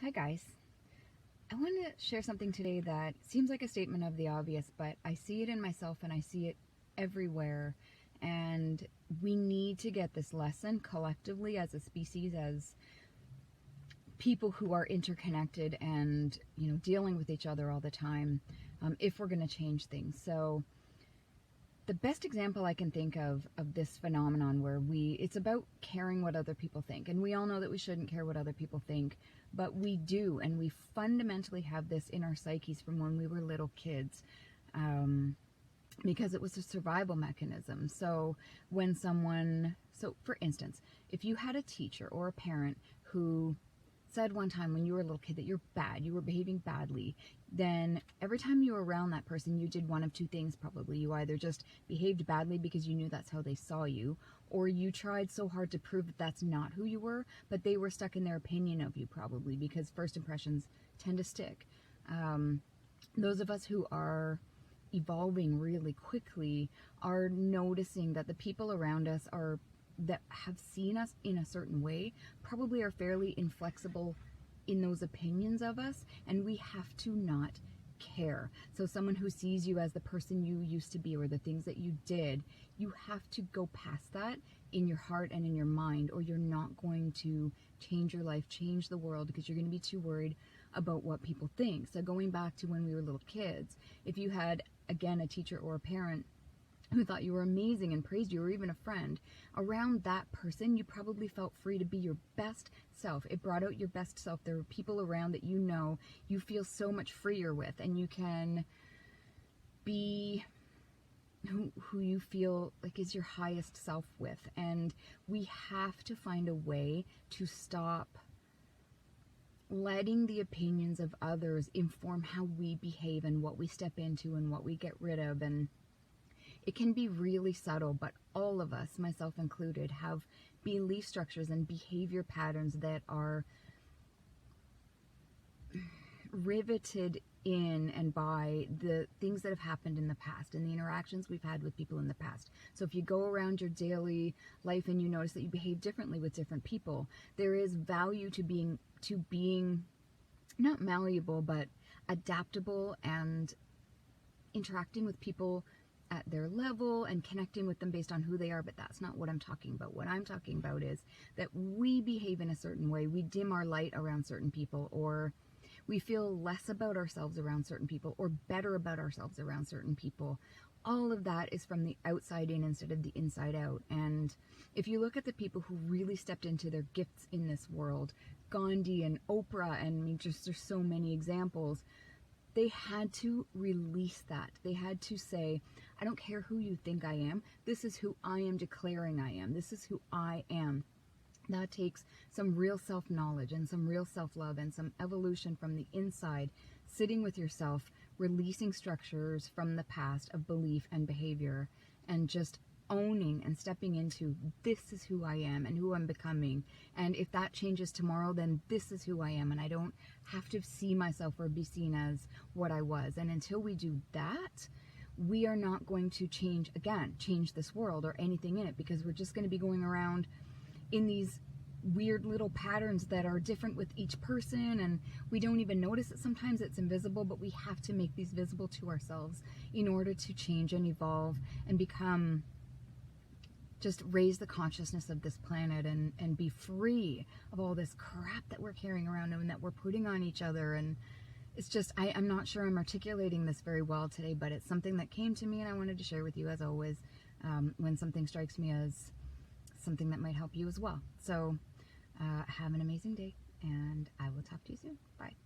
Hi guys. I want to share something today that seems like a statement of the obvious, but I see it in myself and I see it everywhere. And we need to get this lesson collectively as a species, as people who are interconnected and, dealing with each other all the time, if we're going to change things. So the best example I can think of this phenomenon where it's about caring what other people think. And we all know that we shouldn't care what other people think, but we do. And we fundamentally have this in our psyches from when we were little kids, because it was a survival mechanism. So for instance, if you had a teacher or a parent who said one time when you were a little kid that you're bad, you were behaving badly, then every time you were around that person, you did one of two things probably. You either just behaved badly because you knew that's how they saw you, or you tried so hard to prove that that's not who you were, but they were stuck in their opinion of you probably, because first impressions tend to stick. Those of us who are evolving really quickly are noticing that the people around us that have seen us in a certain way probably are fairly inflexible in those opinions of us, and we have to not care. So someone who sees you as the person you used to be or the things that you did, you have to go past that in your heart and in your mind, or you're not going to change your life, change the world, because you're going to be too worried about what people think. So going back to when we were little kids, if you had, again, a teacher or a parent who thought you were amazing and praised you, or even a friend, around that person, you probably felt free to be your best self. It brought out your best self. There were people around that you feel so much freer with, and you can be who you feel like is your highest self with. And we have to find a way to stop letting the opinions of others inform how we behave and what we step into and what we get rid of. And it can be really subtle, but all of us, myself included, have belief structures and behavior patterns that are riveted in and by the things that have happened in the past and the interactions we've had with people in the past. So if you go around your daily life and you notice that you behave differently with different people, there is value to being not malleable, but adaptable and interacting with people at their level and connecting with them based on who they are. But that's not what I'm talking about. What I'm talking about is that we behave in a certain way, we dim our light around certain people, or we feel less about ourselves around certain people, or better about ourselves around certain people. All of that is from the outside in instead of the inside out. And if you look at the people who really stepped into their gifts in this world, Gandhi and Oprah, and there's so many examples, they had to release that. They had to say, I don't care who you think I am. This is who I am declaring I am. This is who I am. That takes some real self-knowledge and some real self-love and some evolution from the inside, sitting with yourself, releasing structures from the past of belief and behavior, and just owning and stepping into, this is who I am and who I'm becoming. And if that changes tomorrow, then this is who I am, and I don't have to see myself or be seen as what I was. And until we do that, we are not going to change this world or anything in it, because we're just going to be going around in these weird little patterns that are different with each person, and we don't even notice it. Sometimes it's invisible, but we have to make these visible to ourselves in order to change and evolve and just raise the consciousness of this planet and be free of all this crap that we're carrying around and that we're putting on each other. And it's just, I'm not sure I'm articulating this very well today, but it's something that came to me and I wanted to share with you, as always, when something strikes me as something that might help you as well. So have an amazing day, and I will talk to you soon. Bye.